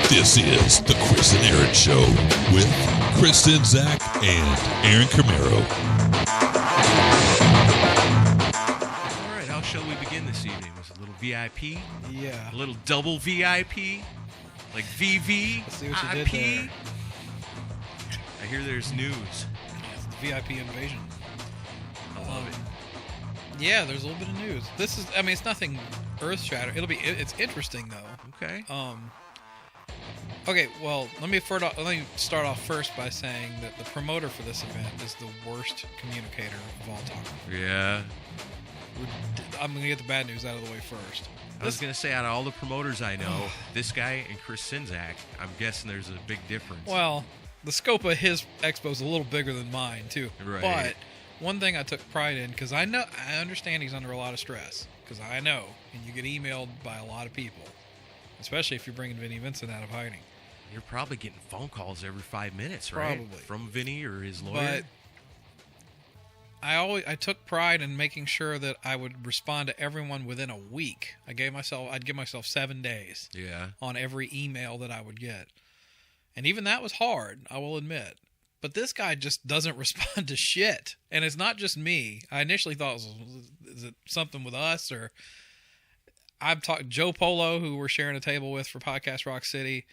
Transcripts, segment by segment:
This is the Chris and Aaron Show with Kristen, Zach, and Aaron Camaro. All right, how shall we begin this evening? Was it a little VIP? Yeah. A little double VIP? Like VV? Let's see what you did IP? there. I hear there's news. It's the VIP invasion. I love it. Yeah, there's a little bit of news. This is, I mean, it's nothing earth-shattering. It's interesting though. Okay. Okay, well, let me start off first by saying that the promoter for this event is the worst communicator of all time. Yeah. I'm going to get the bad news out of the way first. I was going to say, out of all the promoters I know, this guy and Chris Sinzak, I'm guessing there's a big difference. Well, the scope of his expo is a little bigger than mine, too. Right. But one thing I took pride in, because I understand he's under a lot of stress, because I know, and you get emailed by a lot of people, especially if you're bringing Vinnie Vincent out of hiding. You're probably getting phone calls every 5 minutes, right? Probably. From Vinny or his lawyer. But I took pride in making sure that I would respond to everyone within a week. I'd give myself 7 days. Yeah. On every email that I would get. And even that was hard, I will admit. But this guy just doesn't respond to shit. And it's not just me. I initially thought, is it something with us? Or I've talked Joe Polo, who we're sharing a table with for Podcast Rock City.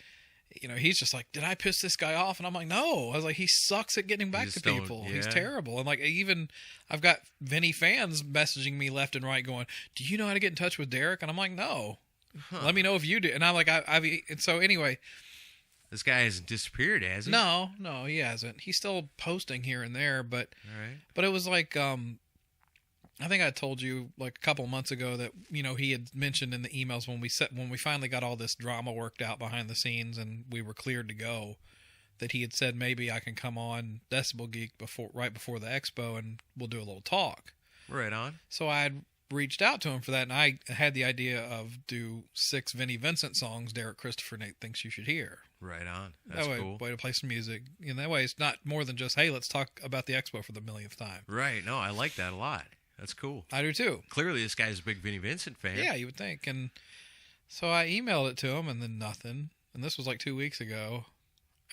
You know, he's just like, did I piss this guy off? And I'm like, no. I was like, he sucks at getting back to people. Yeah. He's terrible. And like, even I've got Vinny fans messaging me left and right going, do you know how to get in touch with Derek? And I'm like, no. Let me know if you do. And I'm like, and so anyway. This guy hasn't disappeared, has he? No, he hasn't. He's still posting here and there, but All right. But it was like, I think I told you like a couple of months ago that, you know, he had mentioned in the emails when we finally got all this drama worked out behind the scenes and we were cleared to go, that he had said maybe I can come on Decibel Geek right before the expo and we'll do a little talk. Right on. So I had reached out to him for that, and I had the idea of do 6 Vinnie Vincent songs Derek Christopher Nate thinks you should hear. Right on. That's cool. Way to play some music. And that way it's not more than just, hey, let's talk about the expo for the millionth time. Right. No, I like that a lot. That's cool. I do too. Clearly, this guy's a big Vinnie Vincent fan. Yeah, you would think. And so I emailed it to him, and then nothing. And this was like 2 weeks ago.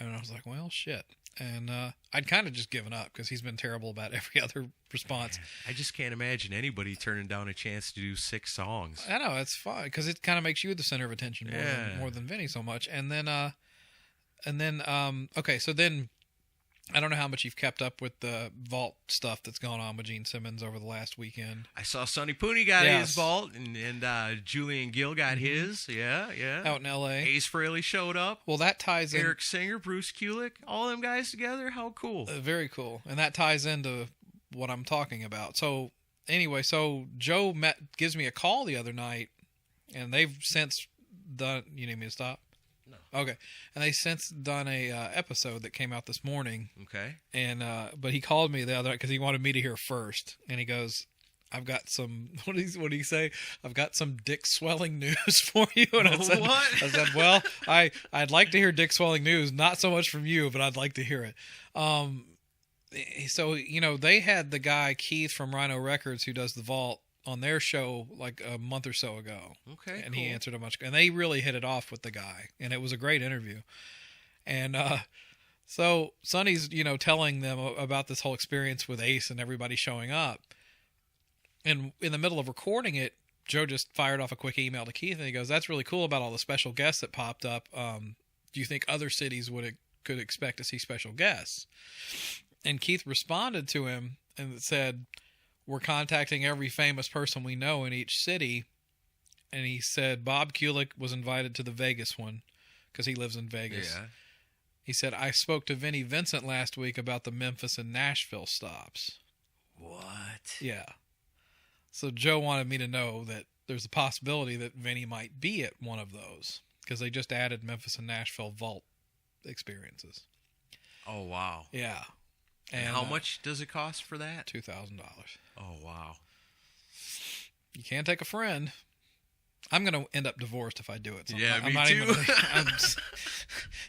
And I was like, well, shit. And I'd kind of just given up because he's been terrible about every other response. I just can't imagine anybody turning down a chance to do 6 songs. I know, it's fun because it kind of makes you the center of attention more than Vinny so much. And then, okay, so then I don't know how much you've kept up with the vault stuff that's gone on with Gene Simmons over the last weekend. I saw Sonny Pooney got his vault, and Julian Gill got his. Yeah. Out in L.A. Ace Frehley showed up. Well, that ties in. Eric Singer, Bruce Kulick, all them guys together. How cool. Very cool. And that ties into what I'm talking about. So, anyway, Joe gives me a call the other night, and they've since done. You need me to stop? No. Okay. And they since done a episode that came out this morning. Okay. And but he called me the other night because he wanted me to hear first. And he goes, "I've got some." What did he say? "I've got some dick swelling news for you." And I said, "What?" I said, "Well, I'd like to hear dick swelling news, not so much from you, but I'd like to hear it." So you know, they had the guy Keith from Rhino Records who does the vault on their show like a month or so ago. Okay, and cool. he answered a bunch, and they really hit it off with the guy, and it was a great interview. And so Sonny's, you know, telling them about this whole experience with Ace and everybody showing up, and in the middle of recording it, Joe just fired off a quick email to Keith, and he goes, "That's really cool about all the special guests that popped up. Do you think other cities could expect to see special guests?" And Keith responded to him and said, "We're contacting every famous person we know in each city." And he said Bob Kulick was invited to the Vegas one because he lives in Vegas. Yeah. He said, "I spoke to Vinnie Vincent last week about the Memphis and Nashville stops." What? Yeah. So Joe wanted me to know that there's a possibility that Vinnie might be at one of those because they just added Memphis and Nashville vault experiences. Oh, wow. Yeah. And how much does it cost for that? $2,000. Oh, wow. You can't take a friend. I'm going to end up divorced if I do it. So yeah, I'm me not too.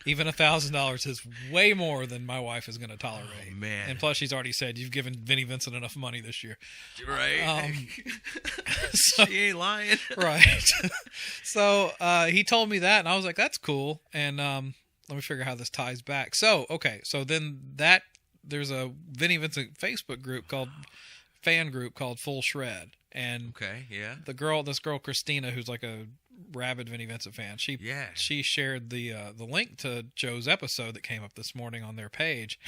Even $1,000 is way more than my wife is going to tolerate. Oh, man. And plus, she's already said you've given Vinnie Vincent enough money this year. Right. So, she ain't lying. Right. So he told me that, and I was like, "That's cool." And let me figure how this ties back. So okay, so then there's a Vinnie Vincent Facebook group fan group called Full Shred, and Okay, yeah. this girl Christina, who's like a rabid Vinnie Vincent fan, she shared the link to Joe's episode that came up this morning on their page,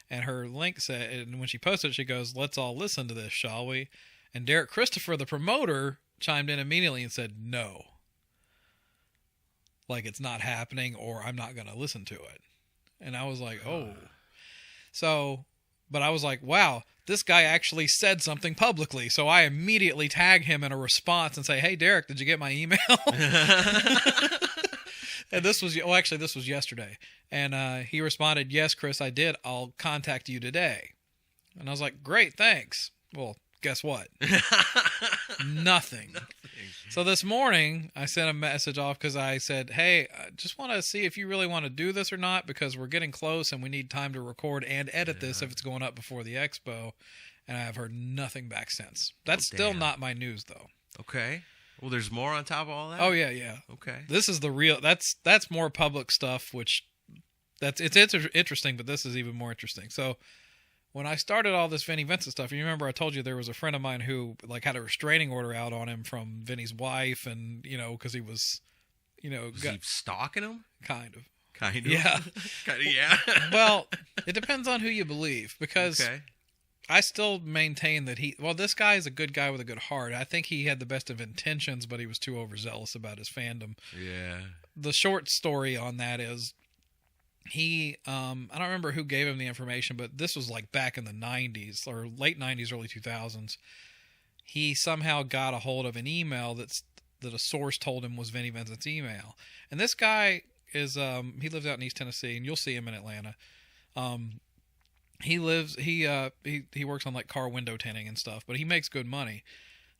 and her link said, and when she posted it, she goes, "Let's all listen to this, shall we?" And Derek Christopher, the promoter, chimed in immediately and said, "No, like it's not happening, or I'm not going to listen to it." And I was like, "Oh." So, but I was like, wow, this guy actually said something publicly. So I immediately tag him in a response and say, "Hey, Derek, did you get my email?" And this was yesterday. And he responded, "Yes, Chris, I did. I'll contact you today." And I was like, "Great, thanks." Well, guess what? Nothing. So this morning, I sent a message off because I said, "Hey, I just want to see if you really want to do this or not, because we're getting close and we need time to record and edit this if it's going up before the expo." And I have heard nothing back since. That's still not my news, though. Okay. Well, there's more on top of all that? Oh, yeah. Okay. This is the real... That's more public stuff, which... It's interesting, but this is even more interesting. So... When I started all this Vinnie Vincent stuff, you remember I told you there was a friend of mine who like had a restraining order out on him from Vinny's wife, and because he was, was he stalking him? Kind of. Yeah. Yeah. Well, it depends on who you believe, because I still maintain that this guy is a good guy with a good heart. I think he had the best of intentions, but he was too overzealous about his fandom. Yeah. The short story on that is, he, I don't remember who gave him the information, but this was like back in the 90s or late 90s, early 2000s. He somehow got a hold of an email that a source told him was Vinnie Vincent's email. And this guy is, he lives out in East Tennessee, and you'll see him in Atlanta. He works on like car window tinting and stuff, but he makes good money.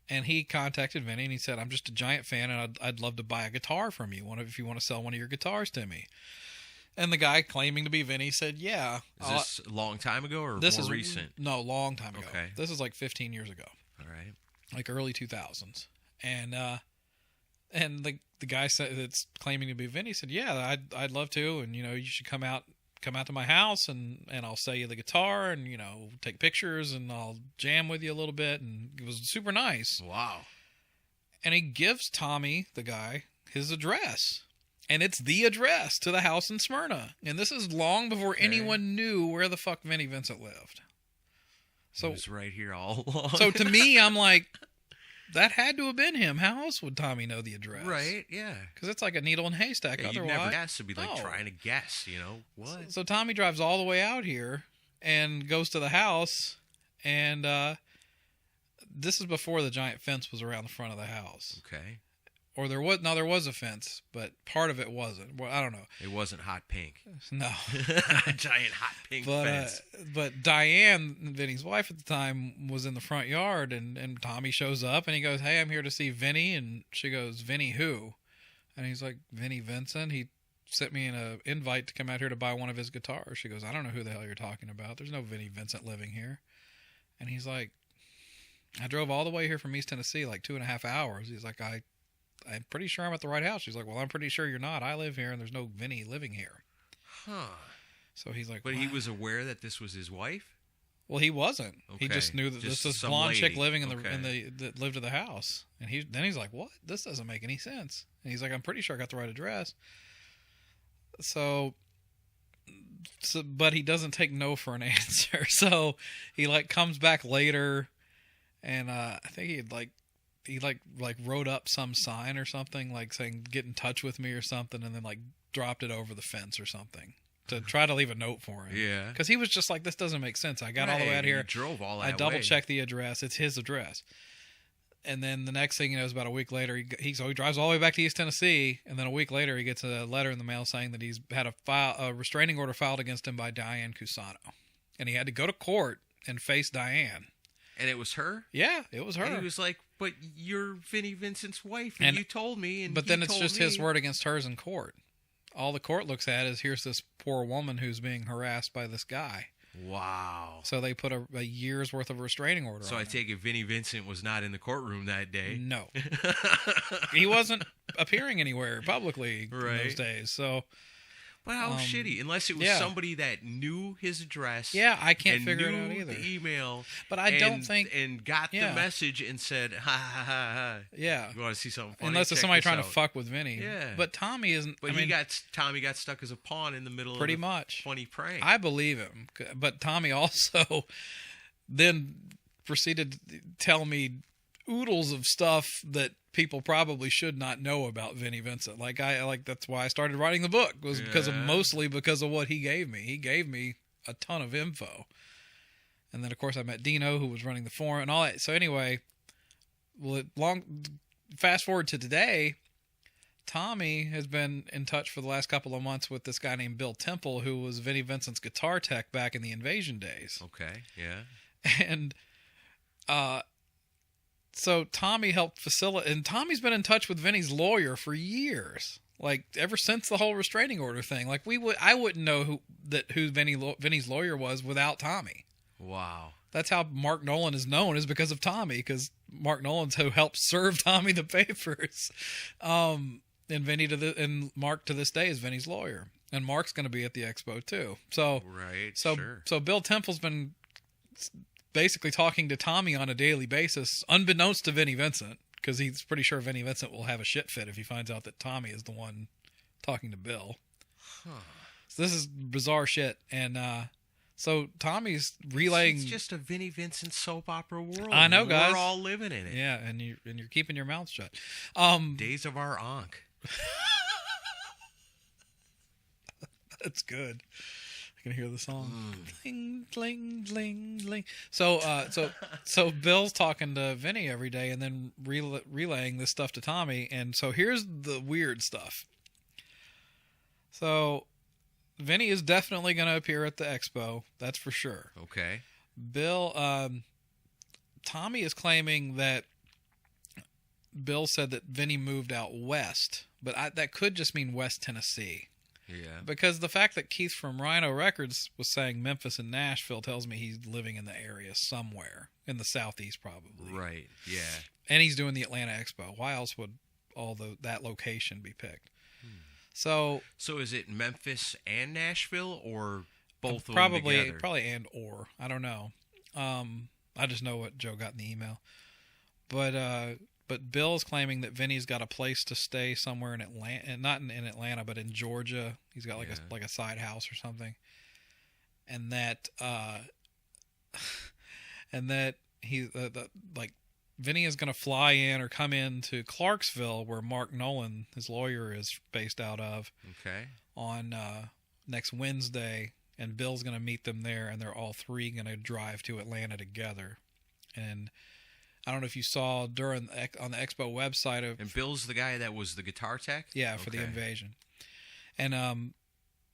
And he contacted Vinny and he said, "I'm just a giant fan, and I'd love to buy a guitar from you. If you want to sell one of your guitars to me." And the guy claiming to be Vinny said, "Yeah." Is this a long time ago or this more is recent? No, long time ago. Okay. This is like 15 years ago. All right. Like early 2000s. And the guy said that's claiming to be Vinny said, "Yeah, I'd love to, and you should come out to my house, and I'll sell you the guitar, and take pictures, and I'll jam with you a little bit." And it was super nice. Wow. And he gives Tommy, the guy, his address. And it's the address to the house in Smyrna. And this is long before anyone knew where the fuck Vinnie Vincent lived. So it was right here all along. So to me, I'm like, that had to have been him. How else would Tommy know the address? Right, yeah. Because it's like a needle in a haystack otherwise. You'd never guess. It'd be like trying to guess, what? So Tommy drives all the way out here and goes to the house. And this is before the giant fence was around the front of the house. Okay. Or there was a fence, but part of it wasn't. Well, I don't know. It wasn't hot pink. No. A giant hot pink fence. But Diane, Vinny's wife at the time, was in the front yard, and Tommy shows up, and he goes, "Hey, I'm here to see Vinny." And she goes, "Vinny who?" And he's like, "Vinny Vincent. He sent me an invite to come out here to buy one of his guitars." She goes, "I don't know who the hell you're talking about. There's no Vinny Vincent living here." And he's like, "I drove all the way here from East Tennessee, like 2.5 hours." He's like, I'm pretty sure I'm at the right house." She's like, "Well, I'm pretty sure you're not. I live here, and there's no Vinny living here." Huh. So he's like, but he was aware that this was his wife? Well, he wasn't. Okay. He just knew that this blonde chick living that lived at the house. And he's like, "What? This doesn't make any sense." And he's like, "I'm pretty sure I got the right address." So but he doesn't take no for an answer. So he comes back later, and I think he wrote up some sign or something, like saying, "Get in touch with me" or something, and then dropped it over the fence or something to try to leave a note for him. Yeah. Because he was just like, "This doesn't make sense. I got all the way out here. He drove all that I double-checked the address. It's his address." And then the next thing you know is about a week later, he drives all the way back to East Tennessee, and then a week later he gets a letter in the mail saying that he's had a restraining order filed against him by Diane Cusano. And he had to go to court and face Diane. And it was her? Yeah, it was her. And he was like, "But you're Vinnie Vincent's wife, and you told me." But then it's just his word against hers in court. all the court looks at is here's this poor woman who's being harassed by this guy. Wow. So they put a year's worth of restraining order So on I him. take it Vinnie Vincent was not in the courtroom that day. No. He wasn't appearing anywhere publicly in Right. those days. So, But how shitty. Unless it was yeah. somebody that knew his address. yeah, I can't and figure it knew out either. the email. But I don't think... And got Yeah. the message and said, ha, ha, ha, ha. Yeah. You want to see something funny? Unless it's Check somebody this trying out. to fuck with Vinny. Yeah. But Tommy isn't... But Tommy got stuck as a pawn in the middle pretty of much. funny prank. I believe him. But Tommy also then proceeded to tell me oodles of stuff that people probably should not know about Vinnie Vincent. That's why I started writing the book, was mostly because of what he gave me. He gave me a ton of info. And then of course I met Dino, who was running the forum and all that. So anyway, fast forward to today, Tommy has been in touch for the last couple of months with this guy named Bill Temple, who was Vinnie Vincent's guitar tech back in the Invasion days. Okay, yeah. And so Tommy helped facilitate, and Tommy's been in touch with Vinny's lawyer for years, like ever since the whole restraining order thing. Like I wouldn't know who Vinny's lawyer was without Tommy. Wow. That's how Mark Nolan is known, is because of Tommy, because Mark Nolan's who helped serve Tommy the papers. And Mark to this day is Vinny's lawyer, and Mark's going to be at the expo too. So Sure. So Bill Temple's been basically talking to Tommy on a daily basis, unbeknownst to Vinnie Vincent, because he's pretty sure Vinnie Vincent will have a shit fit if he finds out that Tommy is the one talking to Bill. Huh. So this is bizarre shit, and so Tommy's relaying. It's just a Vinnie Vincent soap opera world. I know, guys. We're all living in it. Yeah, and you're keeping your mouth shut. Days of our Ankh. That's good. I can hear the song. Bling, bling, bling, bling. So Bill's talking to Vinny every day and then relaying this stuff to Tommy. And so here's the weird stuff. So Vinny is definitely going to appear at the expo. That's for sure. Okay. Tommy is claiming that Bill said that Vinny moved out west, but that could just mean West Tennessee. Yeah. Because the fact that Keith from Rhino Records was saying Memphis and Nashville tells me he's living in the area somewhere in the southeast, probably. Right. Yeah. And he's doing the Atlanta Expo. Why else would that location be picked? So is it Memphis and Nashville, or both of them probably together? Probably or I don't know. I just know what Joe got in the email. But Bill's claiming that Vinny's got a place to stay somewhere in Atlanta, not in Atlanta, but in Georgia. He's got like a side house or something, and that he like Vinny is going to fly in or come in to Clarksville, where Mark Nolan, his lawyer, is based out of. Okay. On next Wednesday, and Bill's going to meet them there, and they're all three going to drive to Atlanta together, and. I don't know if you saw on the Expo website and Bill's the guy that was the guitar tech? Yeah, for the Invasion. And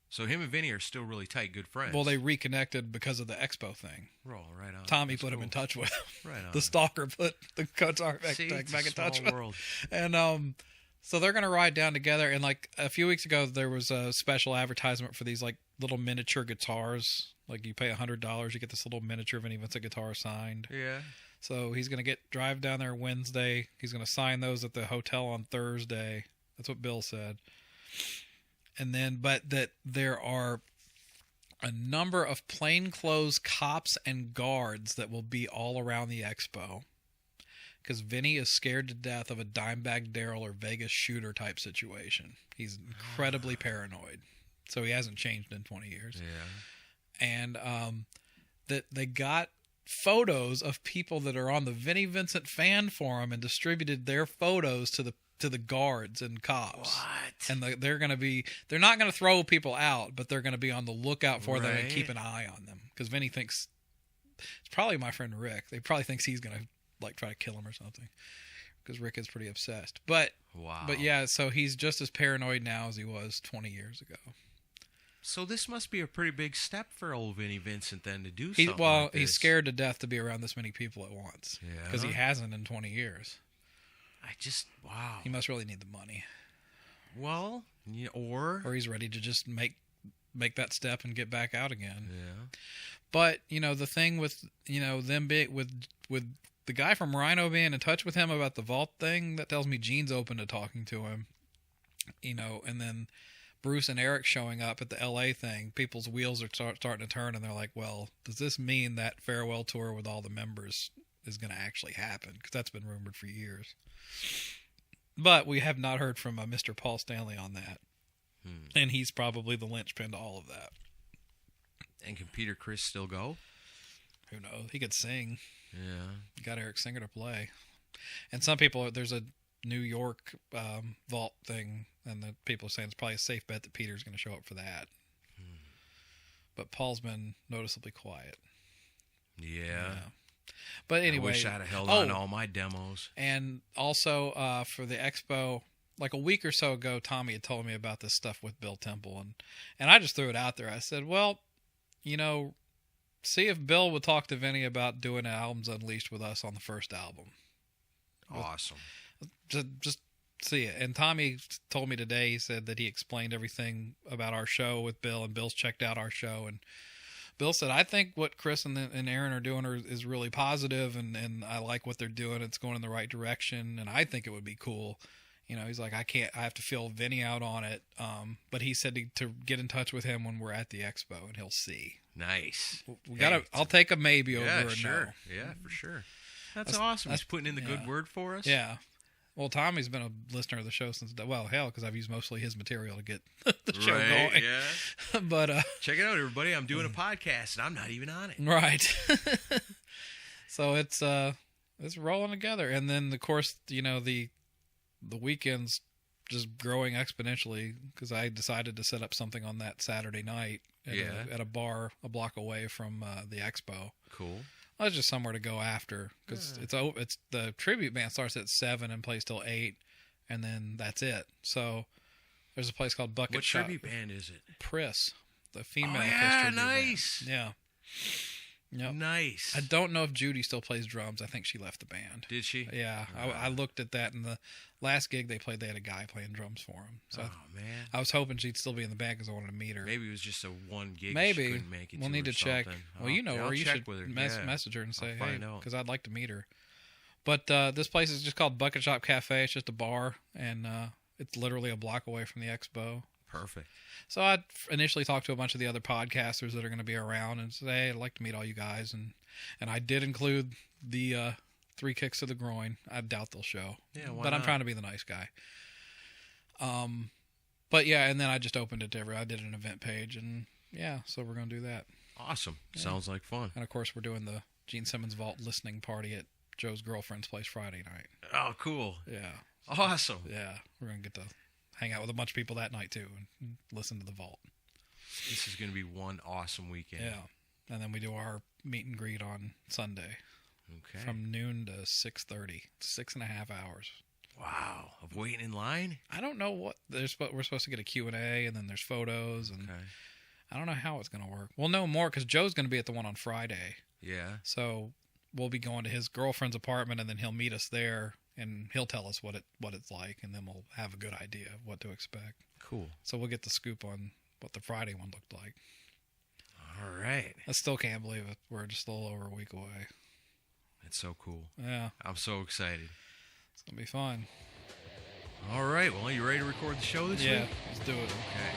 so him and Vinny are still really tight, good friends. Well, they reconnected because of the Expo thing. Roll right on. Tommy put him in touch with him. Right on. The stalker put the guitar tech back in touch with him. And so they're going to ride down together, and like a few weeks ago there was a special advertisement for these like little miniature guitars. Like you pay $100, you get this little miniature Vinny Vincent guitar signed. Yeah. So he's going to drive down there Wednesday. He's going to sign those at the hotel on Thursday. That's what Bill said. And then, but that there are a number of plainclothes cops and guards that will be all around the expo. Because Vinny is scared to death of a Dimebag Darrell or Vegas shooter type situation. He's incredibly paranoid. So he hasn't changed in 20 years. Yeah. And that they got photos of people that are on the Vinnie Vincent fan forum and distributed their photos to the guards and cops. What? And they're not going to throw people out, but they're going to be on the lookout for them and keep an eye on them. Because Vinny thinks, it's probably my friend Rick. They probably thinks he's going to like try to kill him or something. Because Rick is pretty obsessed. But yeah, so he's just as paranoid now as he was 20 years ago. So this must be a pretty big step for old Vinnie Vincent then to do something like this. He's scared to death to be around this many people at once. Yeah. Because he hasn't in 20 years. Wow. He must really need the money. Well, Yeah, or he's ready to just make that step and get back out again. Yeah. But the thing with them being with the guy from Rhino being in touch with him about the vault thing, that tells me Gene's open to talking to him. And then Bruce and Eric showing up at the LA thing, people's wheels are starting to turn, and they're like, well, does this mean that farewell tour with all the members is going to actually happen? Because that's been rumored for years. But we have not heard from Mr. Paul Stanley on that. And he's probably the linchpin to all of that. And can Peter Criss still go? Who knows? He could sing. Yeah. You got Eric Singer to play. And some people, there's a New York vault thing, and the people are saying it's probably a safe bet that Peter's going to show up for that. But Paul's been noticeably quiet. Yeah. But anyway. I wish I'd have held on to all my demos. And also for the expo, like a week or so ago, Tommy had told me about this stuff with Bill Temple. And I just threw it out there. I said, well, see if Bill would talk to Vinny about doing Albums Unleashed with us on the first album. Awesome. Just see it. And Tommy told me today, he said that he explained everything about our show with Bill, and Bill's checked out our show. And Bill said, I think what Chris and Aaron are doing is really positive, and I like what they're doing. It's going in the right direction, and I think it would be cool. He's like, I have to feel Vinny out on it. But he said to get in touch with him when we're at the expo, and he'll see. Nice. I'll take a maybe over a sure. no. Yeah, for sure. That's awesome. He's putting in the good word for us. Yeah. Well, Tommy's been a listener of the show since, because I've used mostly his material to get the show going. Yeah. But check it out, everybody. I'm doing a podcast, and I'm not even on it. Right. So it's rolling together, and then of course the weekend's just growing exponentially because I decided to set up something on that Saturday night at a bar a block away from the expo. Cool. Well, it's just somewhere to go after because it's the tribute band starts at 7 and plays till 8, and then that's it. So there's a place called Bucket Shop. What tribute band is it? Priss, the female. Oh yeah, nice. Band. Yeah. Yep. Nice. I don't know if Judy still plays drums. I think she left the band. Did she? Yeah. I looked at that, and the last gig they played, they had a guy playing drums for them. So man. I was hoping she'd still be in the band because I wanted to meet her. Maybe it was just a one gig. Maybe. She couldn't make it we'll to need or to check. something. Well, or you should message her and say, hey, because I'd like to meet her. But this place is just called Bucket Shop Cafe. It's just a bar, and it's literally a block away from the expo. Perfect. So I initially talked to a bunch of the other podcasters that are going to be around and said, hey, I'd like to meet all you guys. And I did include the 3 kicks to the groin. I doubt they'll show. Yeah, why but I'm not? trying to be the nice guy. But yeah, and then I just opened it to everyone. I did an event page, and yeah, so we're going to do that. Awesome. Yeah. Sounds like fun. And of course, we're doing the Gene Simmons Vault listening party at Joe's girlfriend's place Friday night. Oh, cool. Yeah. Awesome. Yeah. We're going to get to hang out with a bunch of people that night, too, and listen to the Vault. This is going to be one awesome weekend. Yeah. And then we do our meet and greet on Sunday. Okay. From noon to 6:30. 6.5 hours. Wow. Of waiting in line? I don't know what we're supposed to get a Q&A, and then there's photos, and I don't know how it's going to work. We'll know more because Joe's going to be at the one on Friday. Yeah. So we'll be going to his girlfriend's apartment, and then he'll meet us there, and he'll tell us what it's like, and then we'll have a good idea of what to expect. Cool. So we'll get the scoop on what the Friday one looked like. All right. I still can't believe it. We're just a little over a week away. It's so cool. Yeah. I'm so excited. It's going to be fun. All right. Well, are you ready to record the show this week? Yeah, let's do it. Okay.